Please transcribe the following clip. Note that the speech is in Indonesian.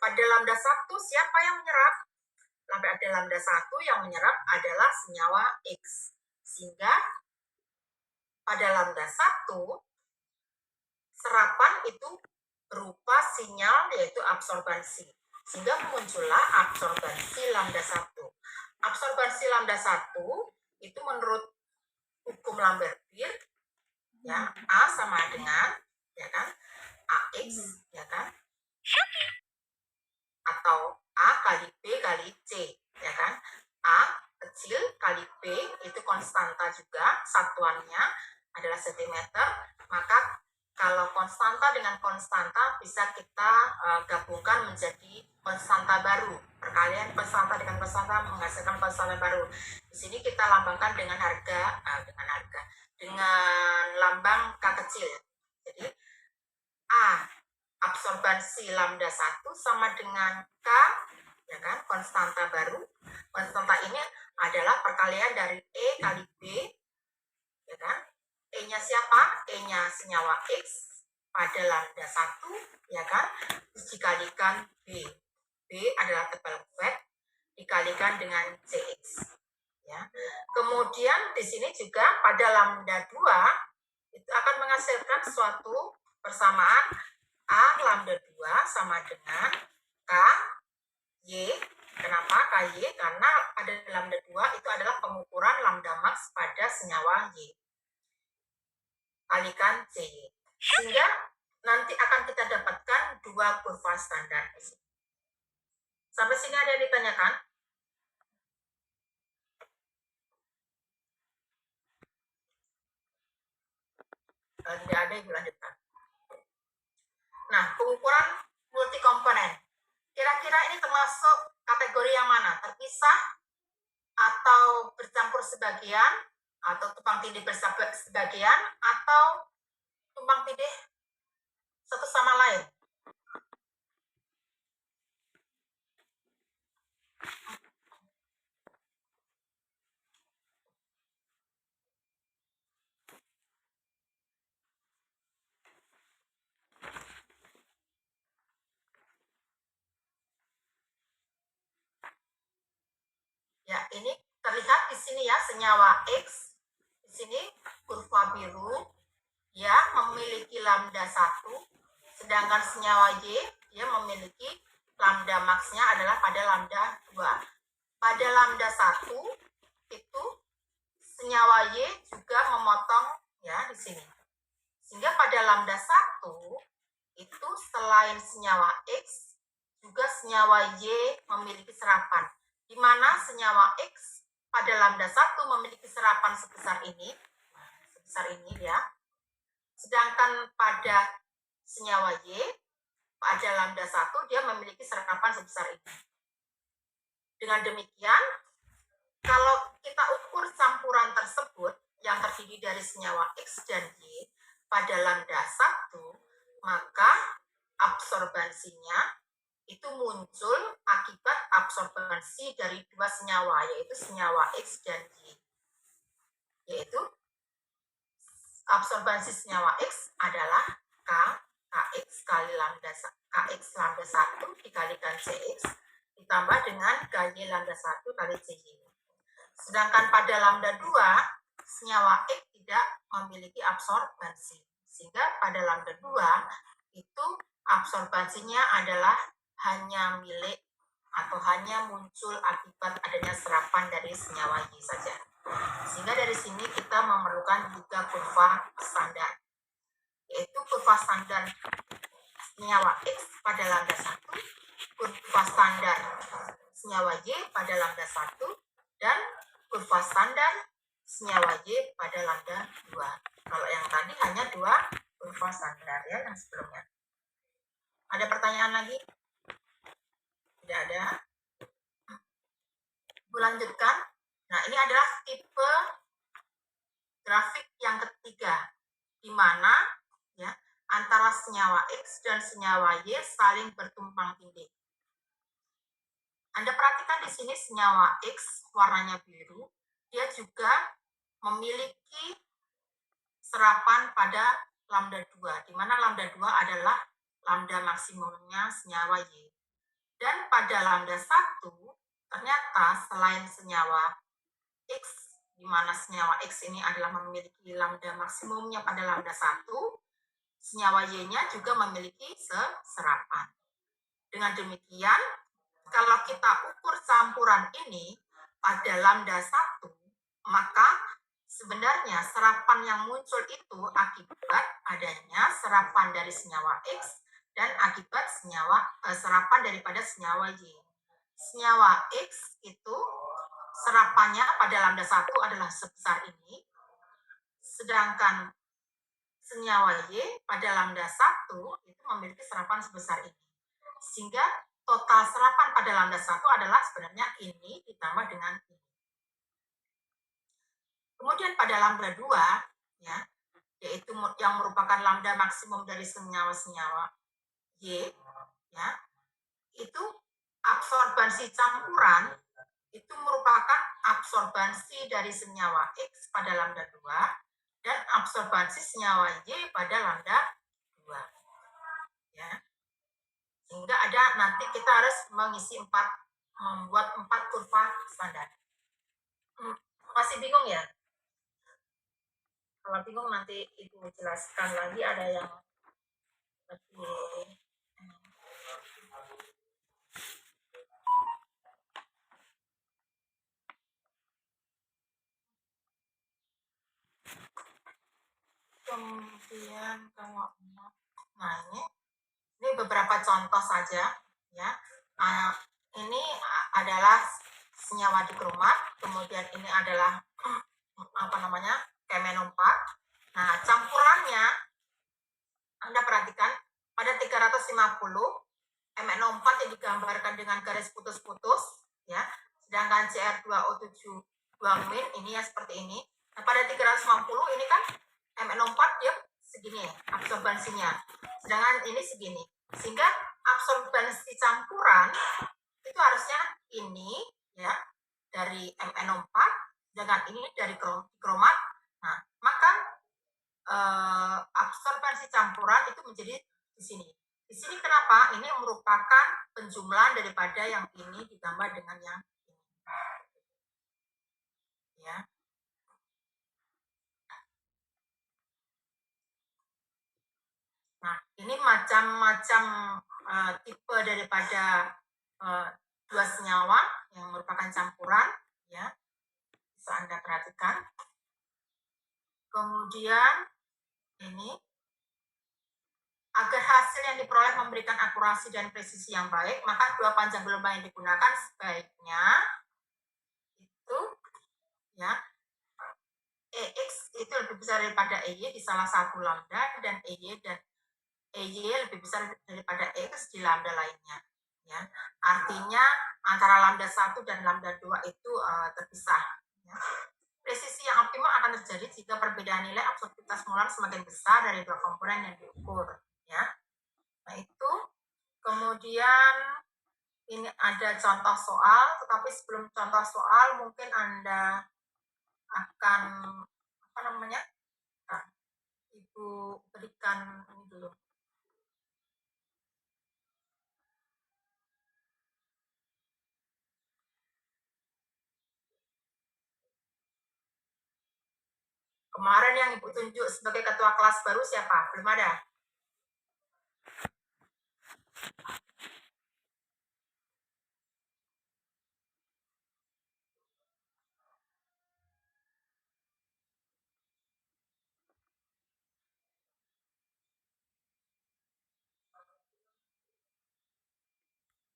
pada lambda 1 siapa yang menyerap? Pada lambda 1 yang menyerap adalah senyawa X. Sehingga pada lambda 1 serapan itu berupa sinyal yaitu absorbansi. Sehingga muncullah absorbansi lambda 1. Absorbansi lambda 1 itu menurut hukum Lambert-Beer ya, A sama dengan ya kan AX ya kan, atau A kali B kali C ya kan. A kecil kali B itu konstanta juga, satuannya adalah sentimeter. Maka kalau konstanta dengan konstanta bisa kita gabungkan menjadi konstanta baru. Perkalian konstanta dengan konstanta menghasilkan konstanta baru. Di sini kita lambangkan dengan dengan lambang K kecil. Jadi A absorbansi lambda 1 sama dengan K ya kan, konstanta baru. Konstanta ini adalah perkalian dari E kali B ya kan. E-nya siapa? E-nya senyawa X pada lambda 1 ya kan, dikalikan B. B adalah tebal kuvert dikalikan dengan CX ya. Kemudian di sini juga pada lambda 2 itu akan menghasilkan suatu persamaan A lambda 2 sama dengan K Y. Kenapa KY? Karena pada lambda 2 itu adalah pengukuran lambda max pada senyawa Y kalikan CY. Sehingga nanti akan kita dapatkan dua kurva standar. Sampai sini ada yang ditanyakan? Tidak ada, Ibu lanjutkan. Nah, pengukuran multikomponen. Kira-kira ini termasuk kategori yang mana? Terpisah atau bercampur sebagian, atau tumpang tindih sebagian, atau tumpang tindih satu sama lain? Ya, ini terlihat di sini ya, senyawa X. Di sini kurva biru ya memiliki lambda 1, sedangkan senyawa Y dia memiliki lambda max-nya adalah pada lambda 2. Pada lambda 1 itu senyawa Y juga memotong ya di sini. Sehingga pada lambda 1 itu selain senyawa X juga senyawa Y memiliki serapan, di mana senyawa X pada lambda 1 memiliki serapan sebesar ini ya. Sedangkan pada senyawa Y pada lambda 1 dia memiliki serapan sebesar ini. Dengan demikian, kalau kita ukur campuran tersebut yang terdiri dari senyawa X dan Y pada lambda 1, maka absorbansinya itu muncul akibat absorbansi dari dua senyawa, yaitu senyawa X dan Y. Yaitu absorbansi senyawa X adalah KX kali lambda KX lambda 1 dikalikan CX ditambah dengan KY lambda 1 kali CY. Sedangkan pada lambda 2 senyawa X tidak memiliki absorbansi. Sehingga pada lambda 2 itu absorbansinya adalah hanya milik atau hanya muncul akibat adanya serapan dari senyawa Y saja. Sehingga dari sini kita memerlukan juga kurva standar, yaitu kurva standar senyawa X pada lambda 1, kurva standar senyawa Y pada lambda 1, dan kurva standar senyawa Y pada lambda 2. Kalau yang tadi hanya dua kurva standar ya, yang sebelumnya. Ada pertanyaan lagi? Tidak ada. Lanjutkan. Nah, ini adalah tipe grafik yang ketiga, di mana ya antara senyawa X dan senyawa Y saling bertumpang tindih. Anda perhatikan di sini senyawa X warnanya biru, dia juga memiliki serapan pada lambda 2, di mana lambda 2 adalah lambda maksimumnya senyawa Y. Dan pada lambda 1, ternyata selain senyawa X, di mana senyawa X ini adalah memiliki lambda maksimumnya pada lambda 1, senyawa Y-nya juga memiliki serapan. Dengan demikian, kalau kita ukur campuran ini pada lambda 1, maka sebenarnya serapan yang muncul itu akibat adanya serapan dari senyawa X dan akibat serapan daripada senyawa Y. Senyawa X itu serapannya pada lambda 1 adalah sebesar ini, sedangkan senyawa Y pada lambda 1 itu memiliki serapan sebesar ini. Sehingga total serapan pada lambda 1 adalah sebenarnya ini ditambah dengan ini. Kemudian pada lambda 2, ya, yaitu yang merupakan lambda maksimum dari senyawa-senyawa Y, ya, itu absorbansi campuran itu merupakan absorbansi dari senyawa X pada lambda 2 dan absorbansi senyawa Y pada lambda 2. Ya. Sehingga ada nanti kita harus membuat 4 kurva standar. Masih bingung ya? Kalau bingung nanti Ibu jelaskan lagi, ada yang lebih kemudian kalau nah ini beberapa contoh saja ya. Ini adalah senyawa dikromat, kemudian ini adalah kemenompat. Nah, campurannya Anda perhatikan pada 350 MnO4 yang digambarkan dengan garis putus-putus ya, sedangkan Cr2O7 2- ini ya seperti ini. Nah, pada 350 ini kan MnO4 ya segini absorbansinya, sedangkan ini segini, sehingga absorbansi campuran itu harusnya ini ya dari MnO4 dengan ini dari kromat. Nah, maka absorbansi campuran itu menjadi di sini. Di sini kenapa? Ini merupakan penjumlahan daripada yang ini ditambah dengan yang ini. Ya. Nah, ini macam-macam tipe daripada dua senyawa yang merupakan campuran, ya. Bisa Anda perhatikan. Kemudian ini agar hasil yang diperoleh memberikan akurasi dan presisi yang baik, maka dua panjang gelombang yang digunakan sebaiknya itu ya EX itu lebih besar daripada EY di salah satu lambda dan EY lebih besar daripada X di lambda lainnya. Ya. Artinya antara lambda 1 dan lambda 2 itu terpisah. Ya. Presisi yang optimal akan terjadi jika perbedaan nilai absorptivitas molar semakin besar dari dua komponen yang diukur. Ya. Nah itu, kemudian ini ada contoh soal, tetapi sebelum contoh soal mungkin Anda akan Ibu berikan ini dulu. Kemarin yang Ibu tunjuk sebagai ketua kelas baru siapa? Belum ada?